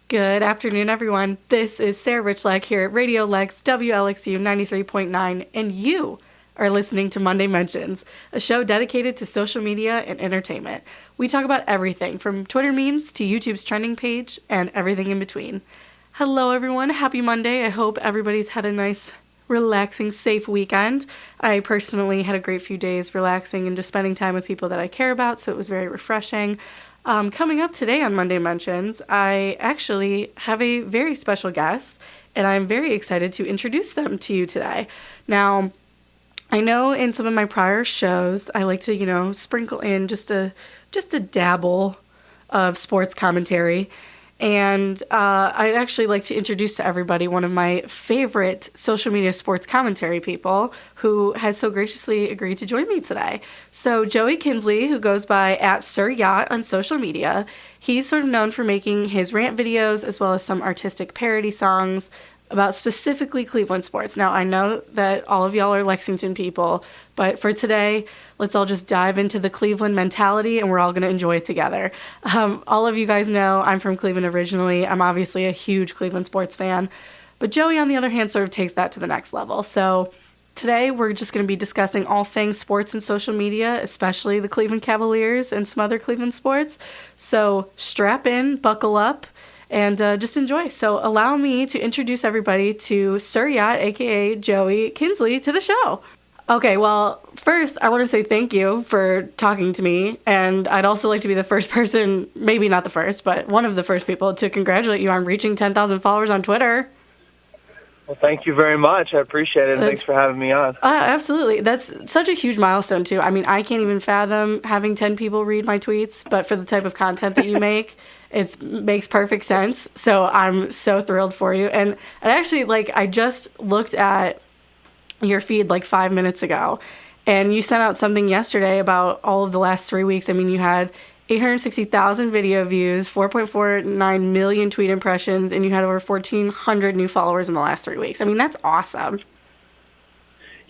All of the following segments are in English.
Good afternoon, everyone. This is Sarah Richlak here at Radio Lex WLXU 93.9, and you are listening to Monday Mentions, a show dedicated to social media and entertainment. We talk about everything from Twitter memes to YouTube's trending page and everything in between. Hello, everyone. Happy Monday. I hope everybody's had a nice, relaxing, safe weekend. I personally had a great few days relaxing and just spending time with people that I care about, so it was very refreshing. Coming up today on Monday Mentions, I actually have a very special guest, and I'm very excited to introduce them to you today. Now, I know in some of my prior shows, I like to, sprinkle in just a dabble of sports commentary. And I'd actually like to introduce to everybody one of my favorite social media sports commentary people who has so graciously agreed to join me today. So Joey Kinsley, who goes by @SirYacht on social media, he's sort of known for making his rant videos as well as some artistic parody songs about specifically Cleveland sports. Now, I know that all of y'all are Lexington people, but for today, let's all just dive into the Cleveland mentality, and we're all going to enjoy it together. All of you guys know I'm from Cleveland originally. I'm obviously a huge Cleveland sports fan, but Joey, on the other hand, sort of takes that to the next level. So today, we're just going to be discussing all things sports and social media, especially the Cleveland Cavaliers and some other Cleveland sports. So strap in, buckle up, and just enjoy. So allow me to introduce everybody to SirYacht, a.k.a. Joey Kinsley, to the show. Okay, well, first, I want to say thank you for talking to me, and I'd also like to be the first person, maybe not the first, but one of the first people to congratulate you on reaching 10,000 followers on Twitter. Well, thank you very much. I appreciate it, and thanks for having me on. Absolutely. That's such a huge milestone, too. I mean, I can't even fathom having 10 people read my tweets, but for the type of content that you make, it makes perfect sense. So I'm so thrilled for you. And actually, I just looked at your feed 5 minutes ago, and you sent out something yesterday about all of the last 3 weeks. I mean, you had 860,000 video views, 4.49 million tweet impressions, and you had over 1,400 new followers in the last 3 weeks. I mean, that's awesome.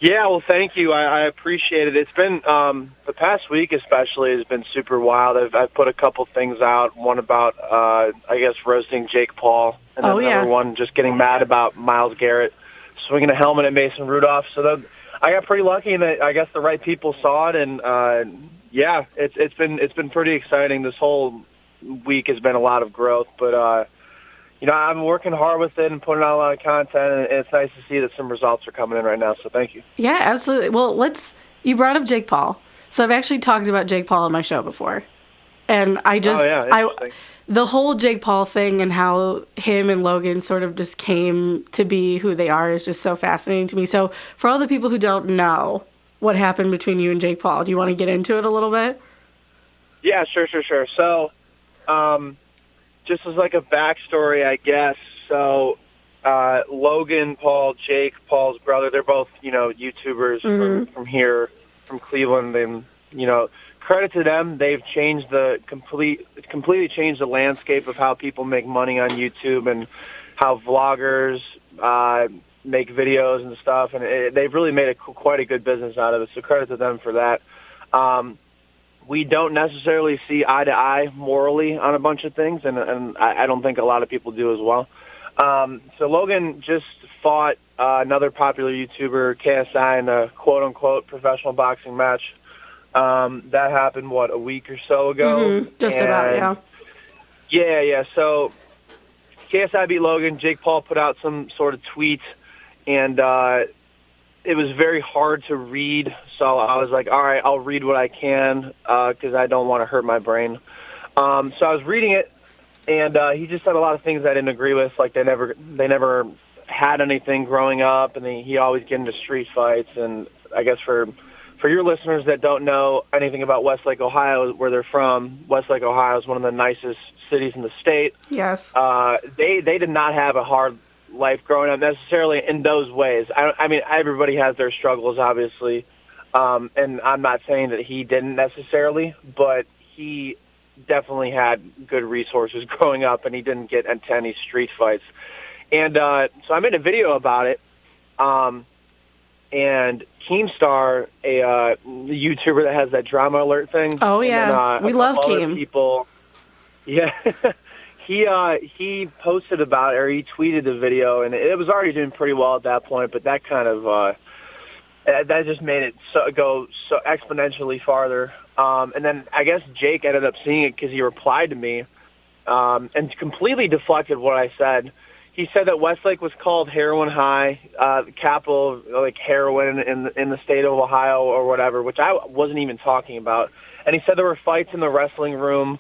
Yeah, well, thank you. I appreciate it. It's been, the past week especially has been super wild. I've put a couple things out, one about, roasting Jake Paul, and then another one just getting mad about Myles Garrett swinging a helmet at Mason Rudolph. So I got pretty lucky in that I guess the right people saw it, and it's been pretty exciting. This whole week has been a lot of growth, but I'm working hard with it and putting out a lot of content, and it's nice to see that some results are coming in right now. So thank you. Yeah, absolutely. Well, you brought up Jake Paul, so I've actually talked about Jake Paul on my show before, and the whole Jake Paul thing and how him and Logan sort of just came to be who they are is just so fascinating to me. So for all the people who don't know what happened between you and Jake Paul, do you want to get into it a little bit? Yeah, sure. So, just as a backstory, I guess. So, Logan Paul, Jake Paul's brother, they're both, YouTubers from here, from Cleveland, and, credit to them, they've changed completely changed the landscape of how people make money on YouTube and how vloggers make videos and stuff, and they've really made quite a good business out of it, so credit to them for that. We don't necessarily see eye to eye morally on a bunch of things, and I don't think a lot of people do as well. So Logan just fought another popular YouTuber, KSI, in a quote-unquote professional boxing match. That happened, a week or so ago? Just about, yeah. Yeah. So KSI beat Logan. Jake Paul put out some sort of tweet, and it was very hard to read. So I was like, all right, I'll read what I can because I don't want to hurt my brain. So I was reading it, and he just said a lot of things I didn't agree with, like they never had anything growing up, and he always get into street fights. And I guess for your listeners that don't know anything about Westlake, Ohio, where they're from, Westlake, Ohio is one of the nicest cities in the state. Yes. They did not have a hard life growing up necessarily in those ways. I mean, everybody has their struggles, obviously, and I'm not saying that he didn't necessarily, but he definitely had good resources growing up, and he didn't get into any street fights. And so I made a video about it. And Keemstar, a YouTuber that has that drama alert thing. Oh, yeah. And we love Keem. People, yeah. he posted about it, or he tweeted the video, and it was already doing pretty well at that point. But that kind of that just made it go so exponentially farther. And then I guess Jake ended up seeing it because he replied to me and completely deflected what I said. He said that Westlake was called Heroin High, the capital of like heroin in the state of Ohio or whatever, which I wasn't even talking about. And he said there were fights in the wrestling room,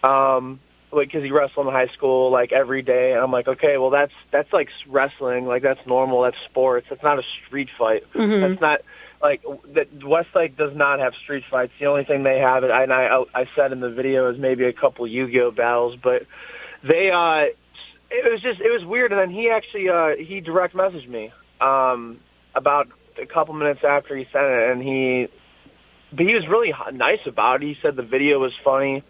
like because he wrestled in high school like every day. And I'm like, okay, well that's like wrestling, like that's normal, that's sports. That's not a street fight. Mm-hmm. That's not like that. Westlake does not have street fights. The only thing they have, and I said in the video, is maybe a couple Yu-Gi-Oh battles, but they it was weird. And then he actually he direct messaged me about a couple minutes after he sent it, and he was really nice about it. He said the video was funny.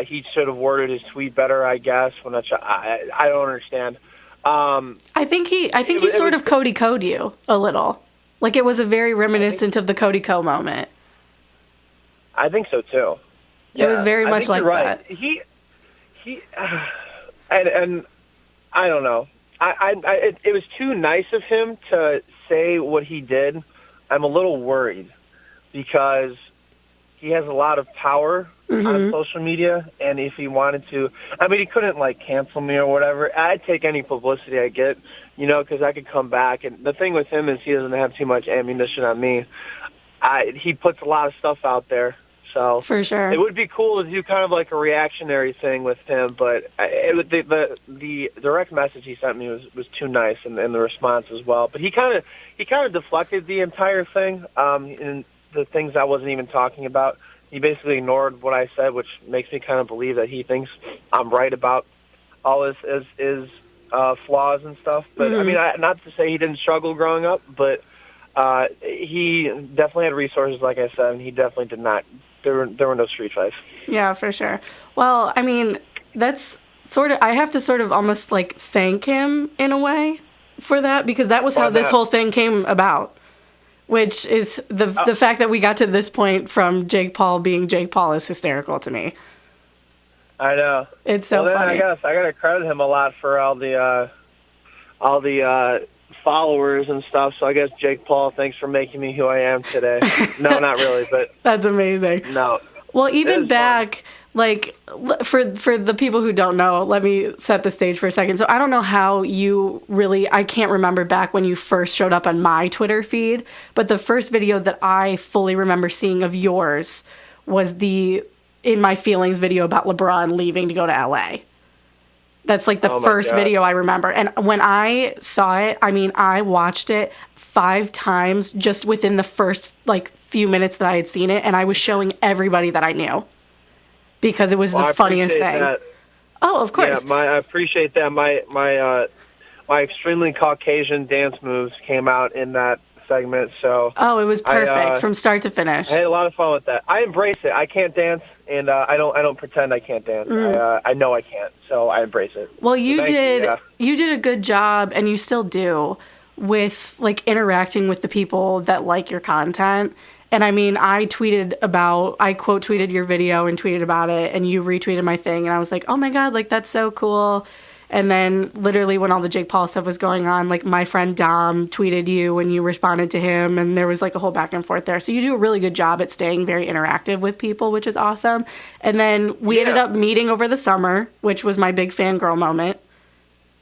He should have worded his tweet better, I guess. I don't understand. I think he sort of Cody Co'd you a little. Like it was a very reminiscent of the Cody Co moment. I think so too. It was very much like right. that. He and I don't know. It was too nice of him to say what he did. I'm a little worried because he has a lot of power on social media, and if he wanted to, I mean, he couldn't like cancel me or whatever. I'd take any publicity I get, because I could come back. And the thing with him is he doesn't have too much ammunition on me. He puts a lot of stuff out there. So for sure, it would be cool to do kind of like a reactionary thing with him, but the direct message he sent me was too nice, and the response as well. But he kind of deflected the entire thing, in the things I wasn't even talking about. He basically ignored what I said, which makes me kind of believe that he thinks I'm right about all his flaws and stuff. But I mean, not to say he didn't struggle growing up, but he definitely had resources, like I said, and he definitely did not. There were no street fights. Yeah, for sure. Well, I mean, that's I have to sort of almost like thank him in a way for that, because that was how this whole thing came about, which is the fact that we got to this point from Jake Paul being Jake Paul is hysterical to me. I know. It's so funny. I guess I got to credit him a lot for all the followers and stuff. So I guess Jake Paul, thanks for making me who I am today. No, not really, but that's amazing. No. Well, even back, like for the people who don't know, let me set the stage for a second. So I don't know how I can't remember back when you first showed up on my Twitter feed, but the first video that I fully remember seeing of yours was the In My Feelings video about LeBron leaving to go to LA. That's like the first video I remember. And when I saw it, I mean, I watched it 5 times just within the first like few minutes that I had seen it. And I was showing everybody that I knew because it was the funniest thing. That. Oh, of course. Yeah, I appreciate that. My extremely Caucasian dance moves came out in that segment. So it was perfect from start to finish. I had a lot of fun with that. I embrace it. I can't dance, and I don't pretend I can't dance. I know I can't, so I embrace it. Well, you did a good job, and you still do, with like interacting with the people that like your content. And I mean, I quote tweeted your video and tweeted about it, and you retweeted my thing, and I was like, oh my god, like that's so cool. And then literally when all the Jake Paul stuff was going on, like my friend Dom tweeted you and you responded to him, and there was like a whole back and forth there. So you do a really good job at staying very interactive with people, which is awesome. And then we ended up meeting over the summer, which was my big fangirl moment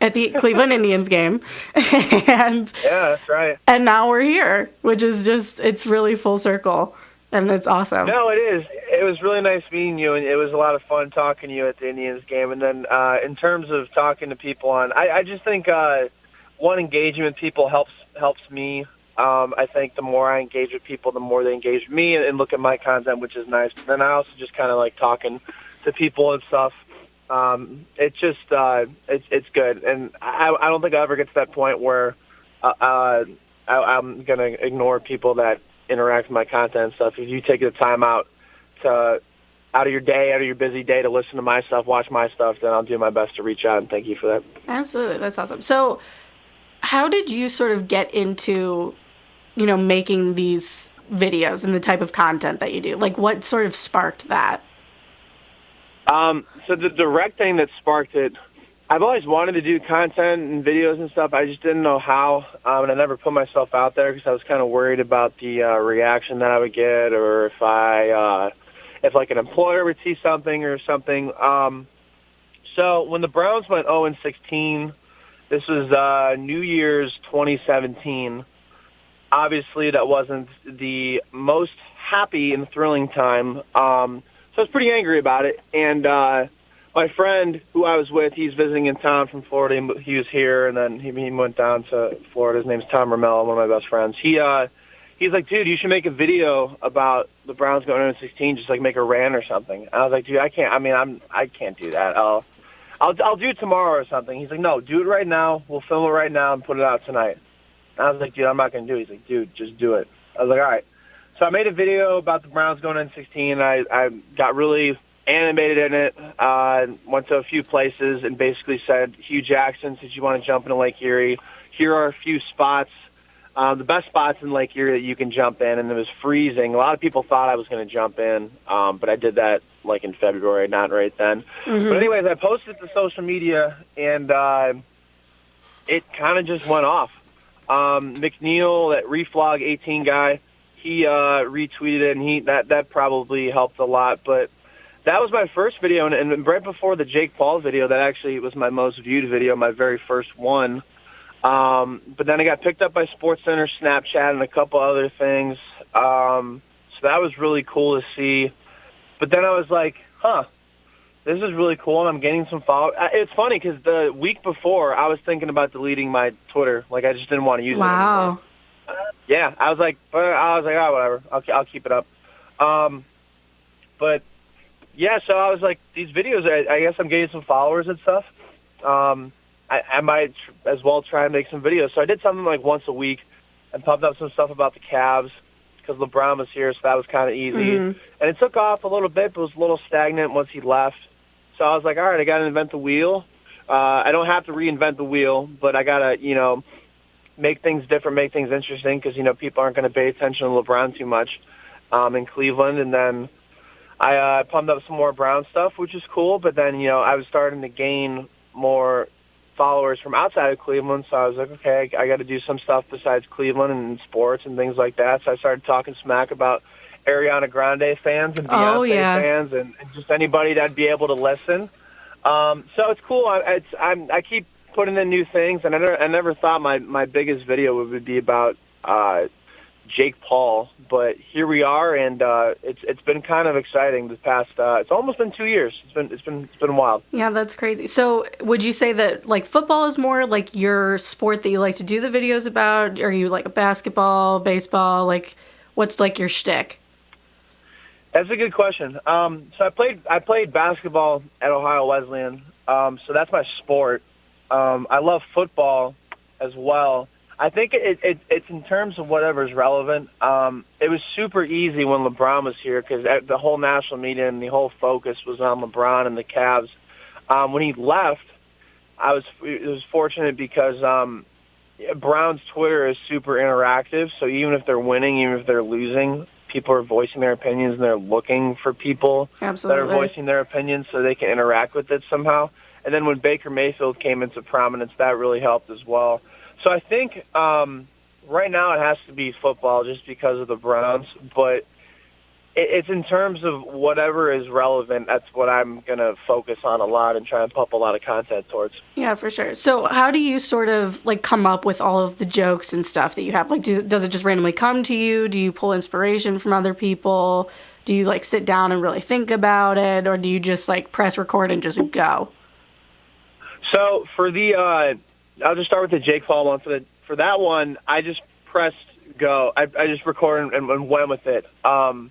at the Cleveland Indians game. And yeah, that's right. And now we're here, which is just, it's really full circle. And it's awesome. No, it is. It was really nice meeting you, and it was a lot of fun talking to you at the Indians game. And then in terms of talking to people I just think engaging with people helps me. I think the more I engage with people, the more they engage with me and look at my content, which is nice. But then I also just kind of like talking to people and stuff. It's just it's good, and I don't think I'll ever get to that point where I'm gonna ignore people that interact with my content and stuff. If you take the time out of your busy day to listen to my stuff, watch my stuff, then I'll do my best to reach out, and thank you for that. Absolutely. That's awesome. So how did you sort of get into, making these videos and the type of content that you do? Like what sort of sparked that? So the direct thing that sparked it, I've always wanted to do content and videos and stuff. I just didn't know how, and I never put myself out there because I was kind of worried about the reaction that I would get, or if like an employer would see something or something. So when the Browns went 0-16, this was New Year's 2017. Obviously, that wasn't the most happy and thrilling time. So I was pretty angry about it, and my friend who I was with, he's visiting in town from Florida. He was here, and then he went down to Florida. His name's Tom Ramel, one of my best friends. He's like, dude, you should make a video about the Browns going 0-16, just like make a rant or something. I was like, dude, I can't. I mean, I can't do that. I'll do it tomorrow or something. He's like, no, do it right now. We'll film it right now and put it out tonight. And I was like, dude, I'm not going to do it. He's like, dude, just do it. I was like, all right. So I made a video about the Browns going 0-16. I got really animated in it, went to a few places and basically said, Hugh Jackson, since you want to jump into Lake Erie, here are a few spots, the best spots in Lake Erie that you can jump in, and it was freezing. A lot of people thought I was going to jump in, but I did that like in February, not right then. Mm-hmm. But anyways, I posted it to social media, and it kind of just went off. McNeil, that Reflog 18 guy, he retweeted it, and that probably helped a lot, but that was my first video, and right before the Jake Paul video, that actually was my most viewed video, my very first one. But then I got picked up by SportsCenter, Snapchat, and a couple other things. So that was really cool to see. But then I was like, this is really cool, and I'm gaining some followers. It's funny because the week before, I was thinking about deleting my Twitter. Like, I just didn't want to use it anymore. Yeah, I was like, oh, whatever. I'll keep it up. But yeah, so I was like, these videos, I guess I'm getting some followers and stuff. I might as well try and make some videos. So I did something like once a week and pumped up some stuff about the Cavs because LeBron was here, so that was kind of easy. Mm-hmm. And it took off a little bit, but it was a little stagnant once he left. So I was like, all right, I got to invent the wheel. I don't have to reinvent the wheel, but I got to, make things different, make things interesting because, people aren't going to pay attention to LeBron too much in Cleveland. And then I pumped up some more Brown stuff, which is cool. But then, I was starting to gain more followers from outside of Cleveland. So I was like, okay, I got to do some stuff besides Cleveland and sports and things like that. So I started talking smack about Ariana Grande fans and Beyonce fans and just anybody that'd be able to listen. So it's cool. I keep putting in new things, and I never thought my biggest video would be about Jake Paul, but here we are, and it's been kind of exciting this past. It's almost been 2 years. It's been wild. Yeah, that's crazy. So, would you say that like football is more like your sport that you like to do the videos about? Are you like a basketball, baseball? Like, what's like your shtick? That's a good question. So I played basketball at Ohio Wesleyan. So that's my sport. I love football as well. I think it's in terms of whatever's relevant. It was super easy when LeBron was here because the whole national media and the whole focus was on LeBron and the Cavs. When he left, it was fortunate because Brown's Twitter is super interactive. So even if they're winning, even if they're losing, people are voicing their opinions and they're looking for people that are voicing their opinions so they can interact with it somehow. And then when Baker Mayfield came into prominence, that really helped as well. So I think right now it has to be football just because of the Browns, but it's in terms of whatever is relevant. That's what I'm going to focus on a lot and try and pump a lot of content towards. Yeah, for sure. So how do you sort of like come up with all of the jokes and stuff that you have? Like, does it just randomly come to you? Do you pull inspiration from other people? Do you like sit down and really think about it? Or do you just like press record and just go? So for I'll just start with the Jake Paul one. For that one, I just pressed go. I just recorded and went with it. And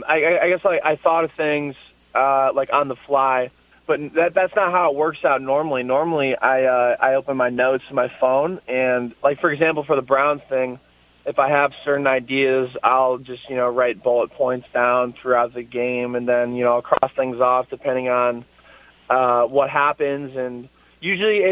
I guess I thought of things like on the fly, but that's not how it works out normally. Normally, I open my notes on my phone, and like for example, for the Browns thing, if I have certain ideas, I'll just write bullet points down throughout the game, and then I'll cross things off depending on what happens. And usually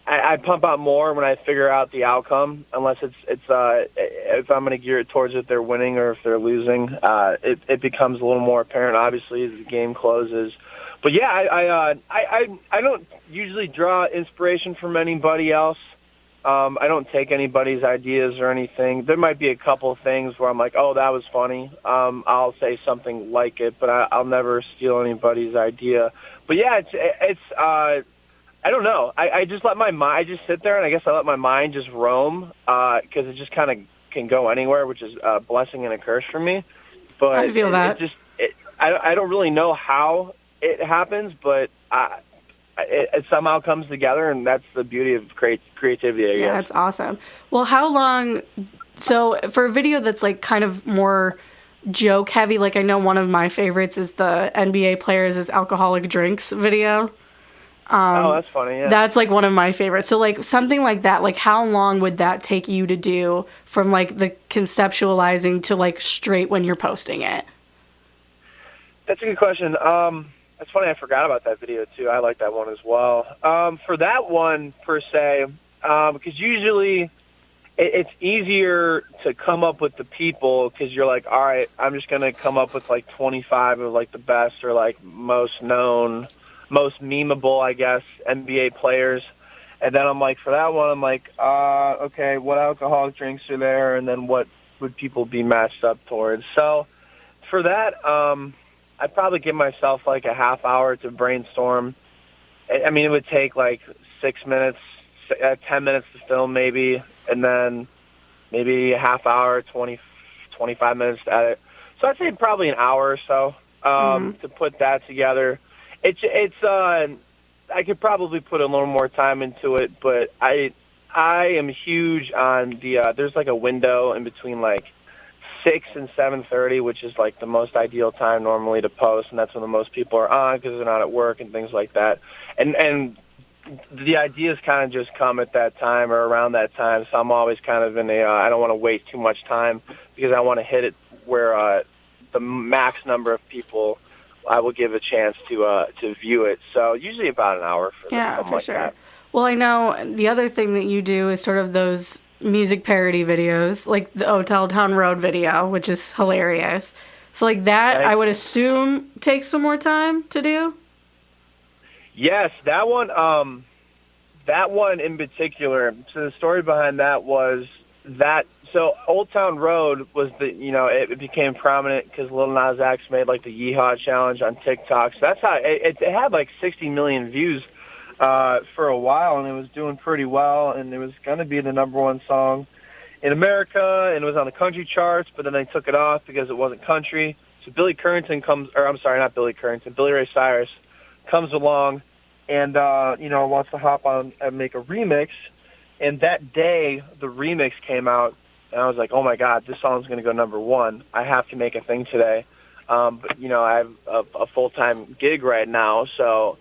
I pump out more when I figure out the outcome, unless it's if I'm going to gear it towards if they're winning or if they're losing. It becomes a little more apparent, obviously, as the game closes. But yeah, I don't usually draw inspiration from anybody else. I don't take anybody's ideas or anything. There might be a couple of things where I'm like, oh, that was funny. I'll say something like it, but I'll never steal anybody's idea. But yeah, it's I don't know. I just let my mind. I just sit there, and I guess I let my mind just roam because it just kind of can go anywhere, which is a blessing and a curse for me. But I feel that. I don't really know how it happens, but it somehow comes together, and that's the beauty of creativity, I guess. Yeah, that's awesome. Well, how long? So for a video that's like kind of more joke heavy, like I know one of my favorites is the NBA players is alcoholic drinks video. Oh, that's funny. Yeah, That's like one of my favorites. So like something like that, like how long would that take you to do from like the conceptualizing to like straight when you're posting it? that's a good question. That's funny. I forgot about that video too. I like that one as well. For that one per se, because usually it's easier to come up with the people because you're like, all right, I'm just gonna come up with like 25 of like the best or like most known, most memeable, I guess, NBA players. And then I'm like, for that one, I'm like, okay, what alcoholic drinks are there, and then what would people be matched up towards? So for that, I'd probably give myself like a half hour to brainstorm. I mean, it would take like 6 minutes, 10 minutes to film maybe, and then maybe a half hour, 25 minutes to edit. So I'd say probably an hour or so to put that together. It's I could probably put a little more time into it, but I am huge on the there's like a window in between like 6 and 7:30, which is like the most ideal time normally to post, and that's when the most people are on because they're not at work and things like that. And the ideas kind of just come at that time or around that time, so I'm always kind of in a I don't want to waste too much time because I want to hit it where the max number of people I will give a chance to view it. So usually about an hour for something for like sure. that. Well, I know the other thing that you do is sort of those music parody videos, like the Hotel Town Road video, which is hilarious. So like that, Thanks. I would assume takes some more time to do. Yes, that one in particular. So the story behind that was that. So Old Town Road was it became prominent because Lil Nas X made like the Yeehaw challenge on TikTok. So that's how it had like 60 million views for a while, and it was doing pretty well, and it was going to be the #1 song in America, and it was on the country charts, but then they took it off because it wasn't country. So Billy Ray Cyrus comes along and wants to hop on and make a remix. And that day, the remix came out, and I was like, oh my God, this song's going to go #1. I have to make a thing today. But I have a full-time gig right now, so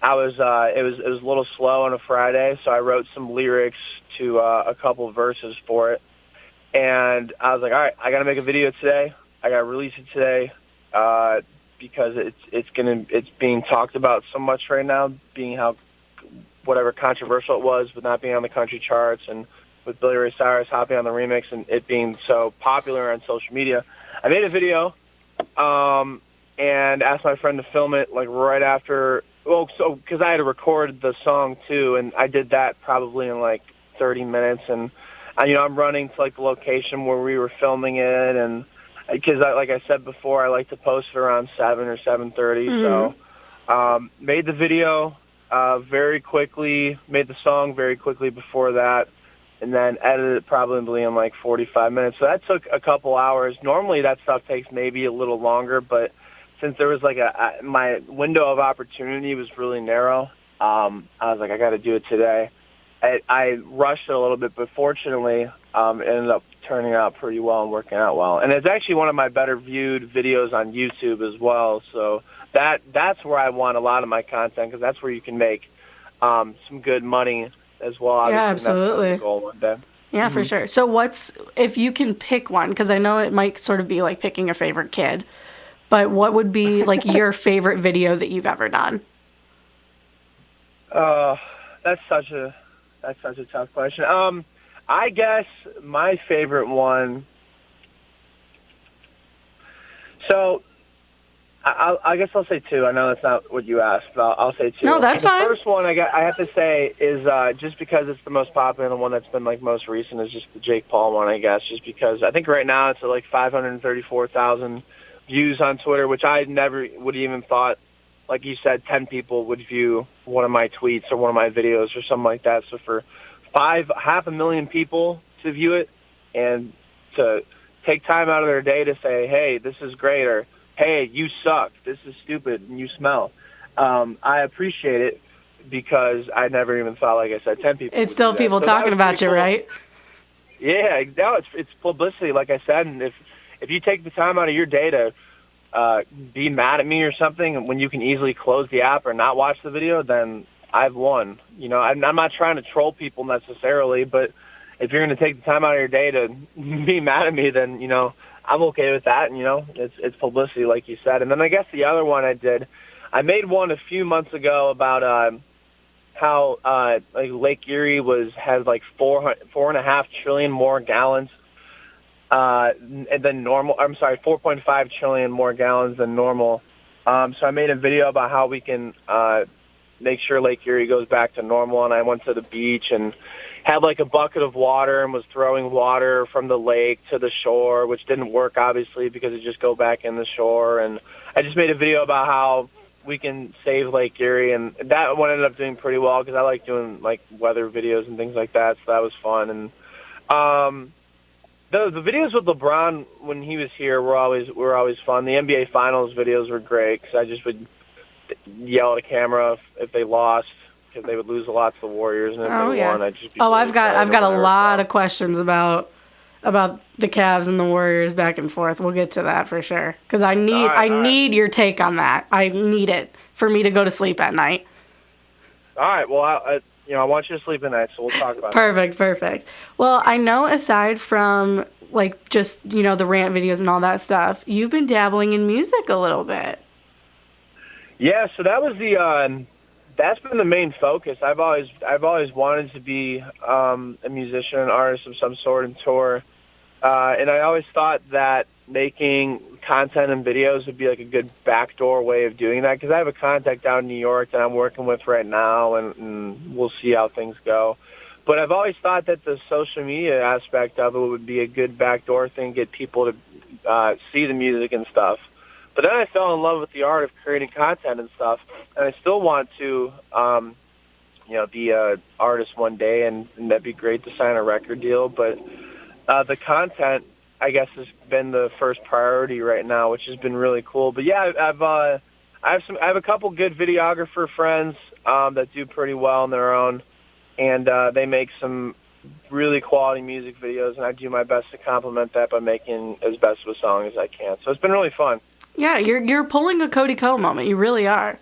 I was it was a little slow on a Friday, so I wrote some lyrics to a couple of verses for it. And I was like, all right, I got to make a video today. I got to release it today because it's being talked about so much right now, being how whatever controversial it was with not being on the country charts and with Billy Ray Cyrus hopping on the remix and it being so popular on social media. I made a video and asked my friend to film it like right after. Well, so because I had to record the song too, and I did that probably in like 30 minutes. And I'm running to like the location where we were filming it, and because like I said before, I like to post it around 7 or 7:30. So made the video very quickly, made the song very quickly before that, and then edited it probably in like 45 minutes. So that took a couple hours. Normally that stuff takes maybe a little longer, but since there was like my window of opportunity was really narrow, I was like, I got to do it today. I rushed it a little bit, but fortunately, it ended up turning out pretty well and working out well. And it's actually one of my better viewed videos on YouTube as well. So that's where I want a lot of my content because that's where you can make some good money as well. Obviously, Yeah, absolutely. That's the goal one day. Yeah, for sure. So if you can pick one, because I know it might sort of be like picking a favorite kid, but what would be like your favorite video that you've ever done? That's such a That's such a tough question. I guess my favorite one. So, I guess I'll say two. I know that's not what you asked, but I'll say two. No, that's the fine. The first one I have to say is just because it's the most popular, and the one that's been like most recent is just the Jake Paul one. I guess just because I think right now it's at like 534,000 views on Twitter, which I never would even thought. Like you said, 10 people would view one of my tweets or one of my videos or something like that. So for 500,000 people to view it and to take time out of their day to say, hey, this is great, or hey, you suck, this is stupid, and you smell. I appreciate it because I never even thought, like I said, 10 people. It's still people talking about you, right? Yeah, no, it's publicity, like I said, and if you take the time out of your day to be mad at me or something when you can easily close the app or not watch the video, then I've won. You know, I'm not trying to troll people necessarily, but if you're going to take the time out of your day to be mad at me, then, you know, I'm okay with that. And, you know, it's publicity, like you said. And then I guess the other one I made one a few months ago about how like Lake Erie had like 4.5 trillion more gallons than normal. I'm sorry, 4.5 trillion more gallons than normal. So I made a video about how we can make sure Lake Erie goes back to normal. And I went to the beach and had like a bucket of water and was throwing water from the lake to the shore, which didn't work obviously because it just go back in the shore. And I just made a video about how we can save Lake Erie, and that one ended up doing pretty well because I like doing like weather videos and things like that. So that was fun. And the videos with LeBron when he was here were always fun. The NBA Finals videos were great because I just would yell at a camera if they lost, because they would lose a lot to the Warriors, and if they won, I'd just be I've got a lot of questions about the Cavs and the Warriors back and forth. We'll get to that for sure, because I need your take on that. I need it for me to go to sleep at night. All right. Well, I want you to sleep at night, so we'll talk about it. Perfect. Well, I know aside from like just the rant videos and all that stuff, you've been dabbling in music a little bit. Yeah. So that was that's been the main focus. I've always wanted to be a musician, an artist of some sort, and tour. And I always thought that making content and videos would be like a good backdoor way of doing that, because I have a contact out in New York that I'm working with right now, and we'll see how things go. But I've always thought that the social media aspect of it would be a good backdoor thing, get people to see the music and stuff. But then I fell in love with the art of creating content and stuff, and I still want to, be an artist one day, and that'd be great to sign a record deal. But the content, I guess, has been the first priority right now, which has been really cool. But yeah, I have a couple good videographer friends that do pretty well on their own, and they make some really quality music videos, and I do my best to complement that by making as best of a song as I can. So it's been really fun. Yeah, you're pulling a Cody Ko moment. You really are.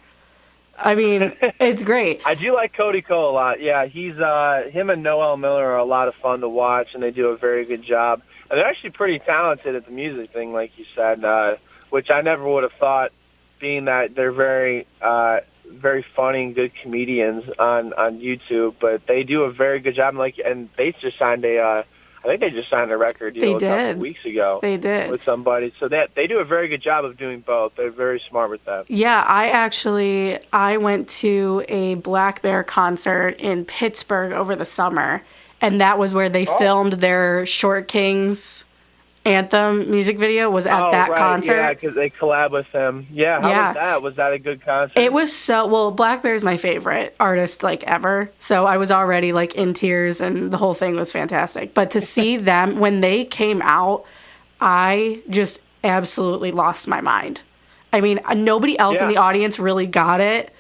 I mean, it's great. I do like Cody Ko a lot. Yeah, he's him and Noel Miller are a lot of fun to watch, and they do a very good job. And they're actually pretty talented at the music thing, like you said, which I never would have thought, being that they're very funny and good comedians on YouTube. But they do a very good job. And they just signed I think they just signed a record deal a couple weeks ago. They did. With somebody. So that they do a very good job of doing both. They're very smart with that. Yeah, I went to a Black Bear concert in Pittsburgh over the summer, and that was where they filmed their Short Kings anthem music video was at that concert. Yeah, because they collab with them. Yeah, how was that? Was that a good concert? It was Black Bear's my favorite artist ever. So I was already in tears, and the whole thing was fantastic. But to see them when they came out, I just absolutely lost my mind. I mean, nobody else in the audience really got it.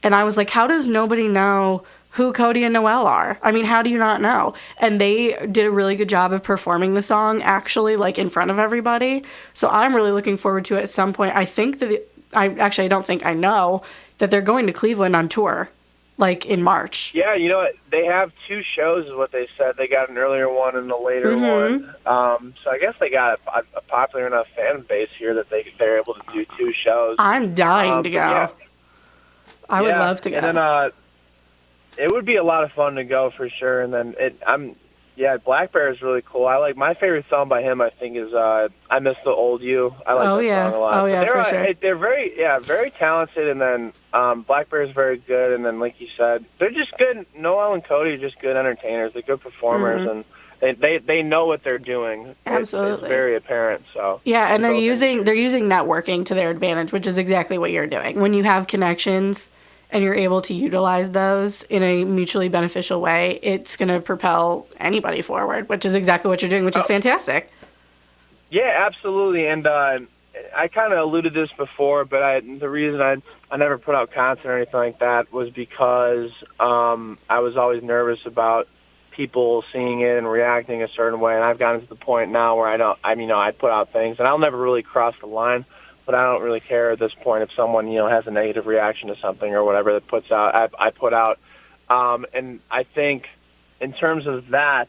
And I was like, how does nobody know who Cody and Noel are? I mean, how do you not know? And they did a really good job of performing the song, actually, in front of everybody. So I'm really looking forward to it at some point. I think that, I don't think, I know that they're going to Cleveland on tour, in March. Yeah, you know what? They have 2 shows is what they said. They got an earlier one and a later one. So I guess they got a popular enough fan base here that they're able to do 2 shows. I'm dying to go. Yeah. I would love to go. And then, it would be a lot of fun to go for sure. And then Black Bear is really cool. I like my favorite song by him. I think is "I Miss the Old You." I like that song a lot. Oh yeah, for sure. They're very talented. And then Black Bear is very good. And then like you said, they're just good. Noel and Cody are just good entertainers. They're good performers, and they know what they're doing. Absolutely, it's very apparent. So yeah, and they're using networking to their advantage, which is exactly what you're doing. When you have connections and you're able to utilize those in a mutually beneficial way, it's going to propel anybody forward, which is exactly what you're doing, which is fantastic. Yeah, absolutely. And I kind of alluded to this before, but the reason I never put out content or anything like that was because I was always nervous about people seeing it and reacting a certain way. And I've gotten to the point now where I put out things, and I'll never really cross the line. But I don't really care at this point if someone, has a negative reaction to something or whatever that puts out. I put out, and I think in terms of that,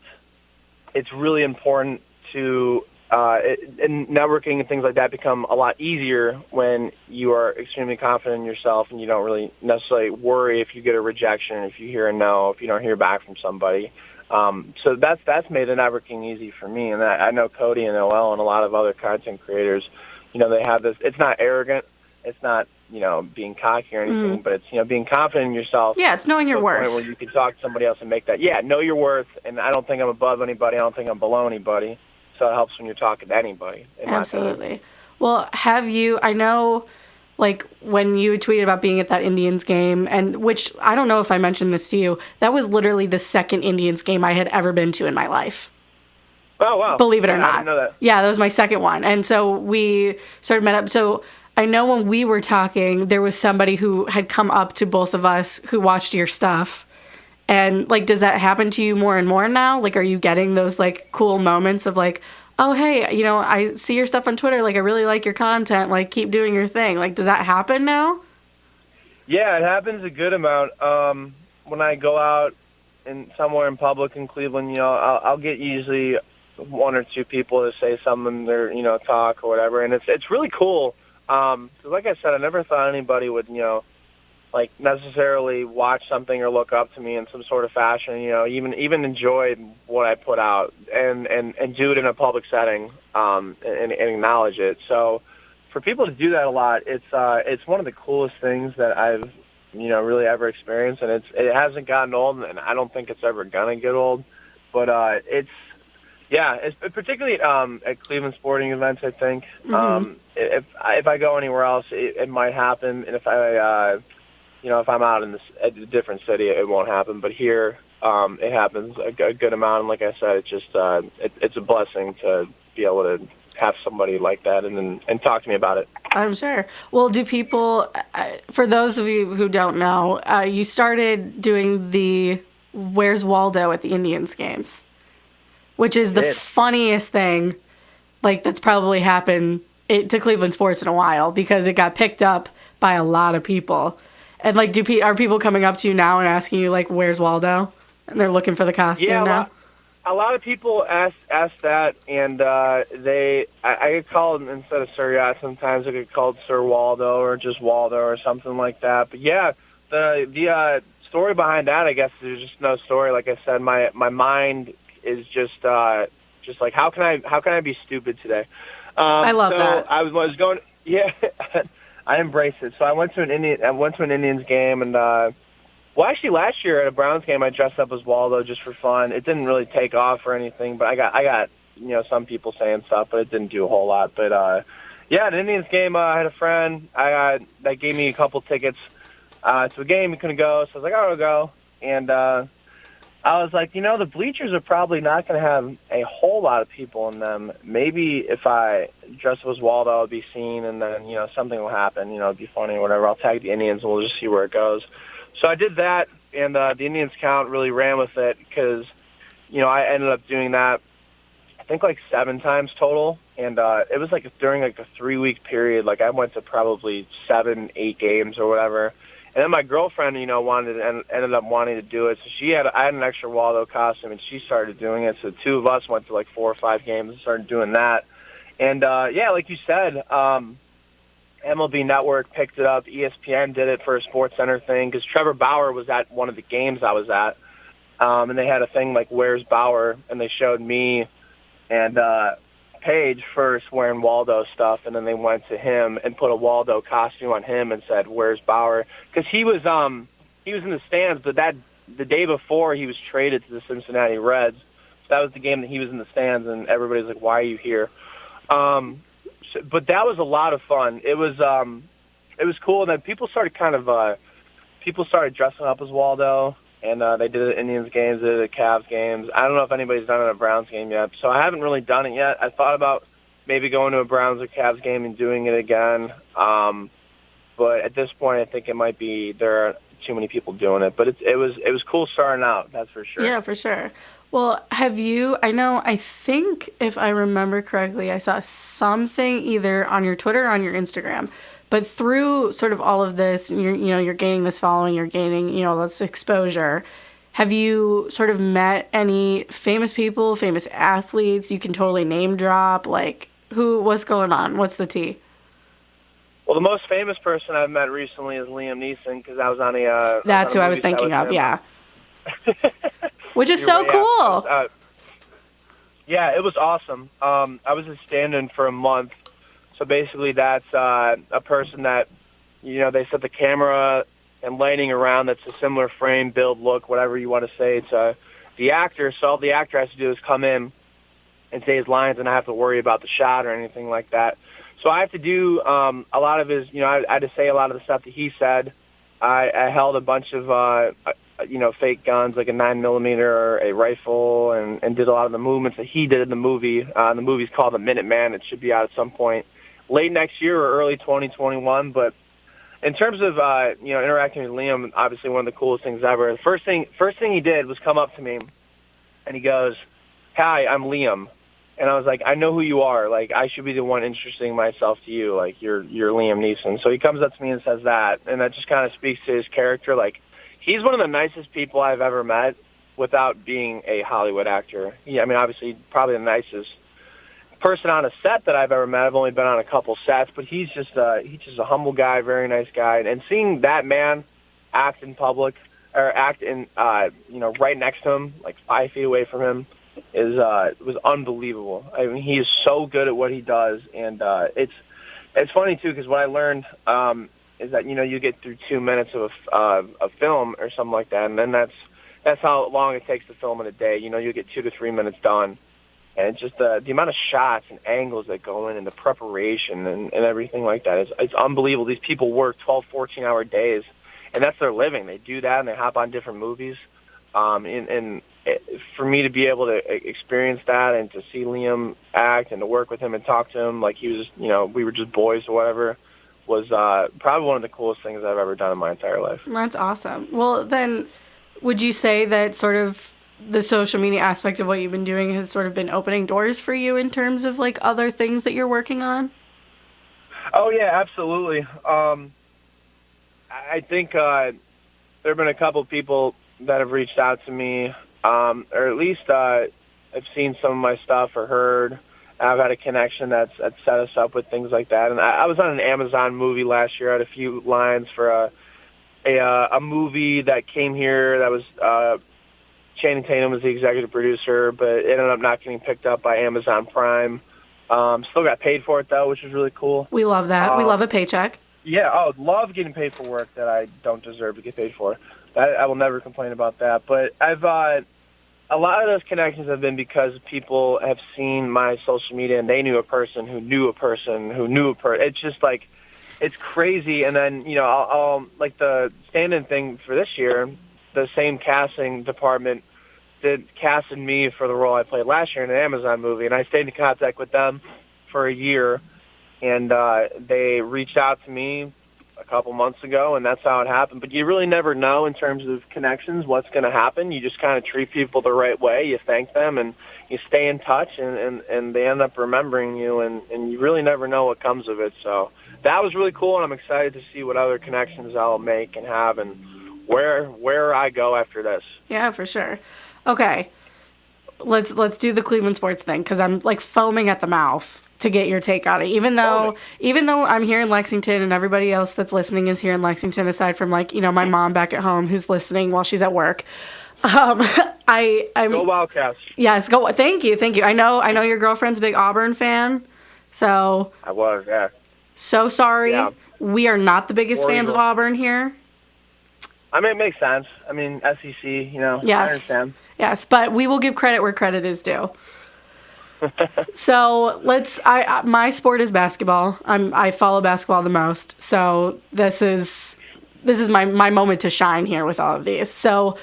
it's really important to and networking and things like that become a lot easier when you are extremely confident in yourself and you don't really necessarily worry if you get a rejection, if you hear a no, if you don't hear back from somebody. So that's made the networking easy for me, and I know Cody and Noel and a lot of other content creators. They have this. It's not arrogant. It's not, being cocky or anything, but it's, being confident in yourself. Yeah, it's knowing your worth. Where you can talk to somebody else and make that. Yeah, know your worth. And I don't think I'm above anybody. I don't think I'm below anybody. So it helps when you're talking to anybody. Absolutely. Well, I know, like, when you tweeted about being at that Indians game, and which I don't know if I mentioned this to you, that was literally the second Indians game I had ever been to in my life. Oh, wow. Believe it or not. I didn't know that. Yeah, that was my second one. And so we started met up. So I know when we were talking, there was somebody who had come up to both of us who watched your stuff. And, like, does that happen to you more and more now? Like, are you getting those, like, cool moments of, like, oh, hey, I see your stuff on Twitter. Like, I really like your content. Like, keep doing your thing. Like, does that happen now? Yeah, it happens a good amount. When I go out somewhere in public in Cleveland, I'll get usually one or two people to say something or, talk or whatever. And it's really cool. 'Cause like I said, I never thought anybody would, like necessarily watch something or look up to me in some sort of fashion, even enjoy what I put out and do it in a public setting, and acknowledge it. So for people to do that a lot, it's one of the coolest things that I've, really ever experienced. And it hasn't gotten old, and I don't think it's ever gonna get old, but, it's particularly at Cleveland sporting events. I think if I go anywhere else, it might happen, and if if I'm out in a different city, it won't happen. But here, it happens a good amount. And like I said, it's just it's a blessing to be able to have somebody like that and talk to me about it. I'm sure. Well, do people? For those of you who don't know, you started doing the "Where's Waldo" at the Indians games, which is the funniest thing, like, that's probably happened to Cleveland sports in a while, because it got picked up by a lot of people. And, like, are people coming up to you now and asking you, like, where's Waldo? And they're looking for the costume now? A lot of people ask that, and I get called, instead of SirYacht, sometimes I get called Sir Waldo or just Waldo or something like that. But, yeah, the story behind that, I guess, there's just no story. Like I said, my mind is just like, how can I be stupid today? I love that. I was going, yeah, I embrace it. So I went to an Indians game, and actually last year at a Browns game, I dressed up as Waldo just for fun. It didn't really take off or anything, but I got some people saying stuff, but it didn't do a whole lot. But at an Indians game, I had a friend that gave me a couple tickets to a game. He couldn't go, so I was like, I'll go. And I was like, the bleachers are probably not going to have a whole lot of people in them. Maybe if I dress up as Waldo, I'll be seen, and then, something will happen. It'll be funny or whatever. I'll tag the Indians, and we'll just see where it goes. So I did that, and the Indians count really ran with it because, I ended up doing that, I think, like 7 times total. And it was, like, during, like, a 3-week period. Like, I went to probably 7, 8 games or whatever. And then my girlfriend, ended up wanting to do it. So I had an extra Waldo costume, and she started doing it. So the two of us went to like 4 or 5 games and started doing that. And like you said, MLB Network picked it up. ESPN did it for a SportsCenter thing because Trevor Bauer was at one of the games I was at, and they had a thing like "Where's Bauer?" and they showed me and Paige first wearing Waldo stuff, and then they went to him and put a Waldo costume on him and said, "Where's Bauer?" Because he was in the stands, but the day before he was traded to the Cincinnati Reds. So that was the game that he was in the stands, and everybody's like, "Why are you here?" But that was a lot of fun. It was cool, and then people started dressing up as Waldo. And they did it at Indians games, they did it at Cavs games. I don't know if anybody's done it at a Browns game yet. So I haven't really done it yet. I thought about maybe going to a Browns or Cavs game and doing it again. But at this point, I think it might be there are too many people doing it. But it was cool starting out, that's for sure. Yeah, for sure. Well, I think if I remember correctly, I saw something either on your Twitter or on your Instagram. But through sort of all of this, you're gaining this following, you're gaining, this exposure. Have you sort of met any famous people, famous athletes? You can totally name drop. Like, what's going on? What's the tea? Well, the most famous person I've met recently is Liam Neeson because I was on a... That's who I was thinking of, yeah. Which is so cool. Yeah, it was awesome. I was a stand-in for a month. So basically that's a person that, they set the camera and lighting around that's a similar frame, build, look, whatever you want to say to the actor. So all the actor has to do is come in and say his lines, and I have to worry about the shot or anything like that. So I have to do a lot of his, I had to say a lot of the stuff that he said. I held a bunch of, fake guns, like a 9mm or a rifle, and did a lot of the movements that he did in the movie. The movie's called The Minuteman. It should be out at some point late next year or early 2021. But in terms of interacting with Liam, obviously one of the coolest things ever. The first thing he did was come up to me, and he goes, "Hi, I'm Liam," and I was like, "I know who you are. Like, I should be the one introducing myself to you. Like, you're Liam Neeson." So he comes up to me and says that, and that just kind of speaks to his character. Like, he's one of the nicest people I've ever met without being a Hollywood actor. Obviously, probably the nicest person on a set that I've ever met. I've only been on a couple sets, but he's just a humble guy, very nice guy. And seeing that man act in public, or act in right next to him, like 5 feet away from him, was unbelievable. I mean, he is so good at what he does, and it's funny too because what I learned is that you get through 2 minutes of a film or something like that, and then that's how long it takes to film in a day. You get 2 to 3 minutes done. And just the amount of shots and angles that go in and the preparation and everything like that, it's unbelievable. These people work 12, 14-hour days, and that's their living. They do that, and they hop on different movies. For me to be able to experience that and to see Liam act and to work with him and talk to him like he was, we were just boys or whatever, was probably one of the coolest things I've ever done in my entire life. That's awesome. Well, then, would you say that sort of the social media aspect of what you've been doing has sort of been opening doors for you in terms of like other things that you're working on? Oh yeah, absolutely. I think there have been a couple of people that have reached out to me, or at least I've seen some of my stuff or heard. I've had a connection that's set us up with things like that. And I was on an Amazon movie last year. I had a few lines for a movie that came here that was Channing Tatum was the executive producer, but it ended up not getting picked up by Amazon Prime. Still got paid for it, though, which was really cool. We love that. We love a paycheck. Yeah, I would love getting paid for work that I don't deserve to get paid for. I will never complain about that. But I've a lot of those connections have been because people have seen my social media, and they knew a person who knew a person who knew a person. It's just like, it's crazy. And then, I'll like the stand-in thing for this year, the same casting department that casted me for the role I played last year in an Amazon movie, and I stayed in contact with them for a year, and they reached out to me a couple months ago, and that's how it happened. But you really never know in terms of connections what's going to happen. You just kind of treat people the right way. You thank them, and you stay in touch, and they end up remembering you, and you really never know what comes of it. So that was really cool, and I'm excited to see what other connections I'll make and have, and where I go after this. Yeah, for sure. Okay, let's do the Cleveland sports thing because I'm like foaming at the mouth to get your take on it. Even though I'm here in Lexington and everybody else that's listening is here in Lexington, aside from like, my mom back at home who's listening while she's at work. I'm Go Wildcats. Yes, go. Thank you. I know your girlfriend's a big Auburn fan, so I was, yeah. So sorry. Yeah. We are not the biggest fans of Auburn here. I mean, it makes sense. I mean, SEC, Yes. I understand. Yes, but we will give credit where credit is due. So my sport is basketball. I follow basketball the most. So this is my moment to shine here with all of these. So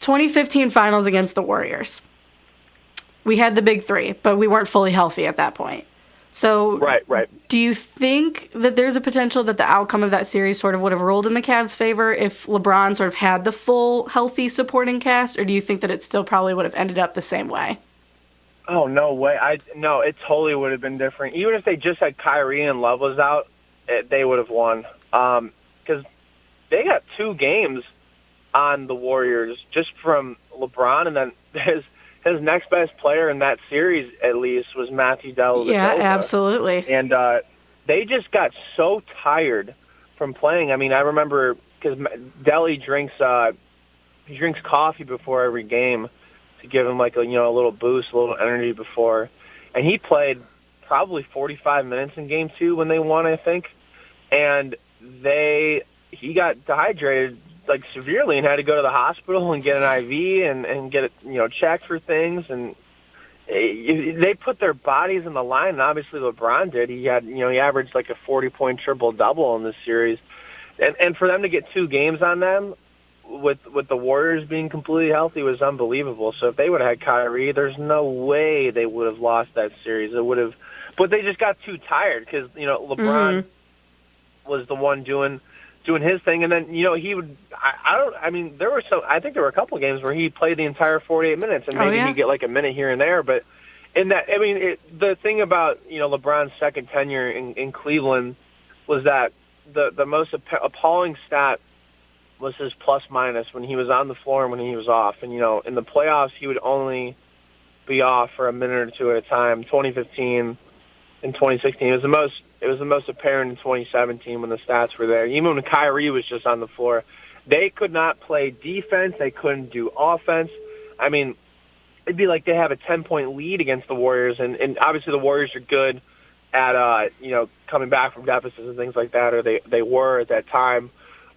2015 finals against the Warriors. We had the big three, but we weren't fully healthy at that point. So right. Do you think that there's a potential that the outcome of that series sort of would have ruled in the Cavs' favor if LeBron sort of had the full healthy supporting cast, or do you think that it still probably would have ended up the same way? Oh, no way. No, it totally would have been different. Even if they just had Kyrie and Love was out, they would have won. Because they got 2 games on the Warriors just from LeBron, and then his next best player in that series, at least, was Matthew Dellavedova. Yeah, absolutely. And they just got so tired from playing. I mean, I remember because Delly drinks coffee before every game to give him like a little boost, a little energy before. And he played probably 45 minutes in Game 2 when they won, I think. And he got dehydrated like severely and had to go to the hospital and get an IV and get it checked for things. And they put their bodies in the line, and obviously LeBron did. He had he averaged like a 40-point triple-double in this series. And for them to get 2 games on them with the Warriors being completely healthy was unbelievable. So if they would have had Kyrie, there's no way they would have lost that series. It would have, but they just got too tired because LeBron was the one doing his thing, and then he would. I mean, there were I think there were a couple of games where he played the entire 48 minutes, and maybe he'd get like a minute here and there. But in that, I mean, the thing about LeBron's second tenure in Cleveland was that the most appalling stat was his plus minus when he was on the floor and when he was off. And in the playoffs, he would only be off for a minute or two at a time. 2015 and 2016, it was the most apparent in 2017 when the stats were there. Even when Kyrie was just on the floor, they could not play defense. They couldn't do offense. I mean, it'd be like they have a 10-point lead against the Warriors, and obviously the Warriors are good at coming back from deficits and things like that, or they were at that time.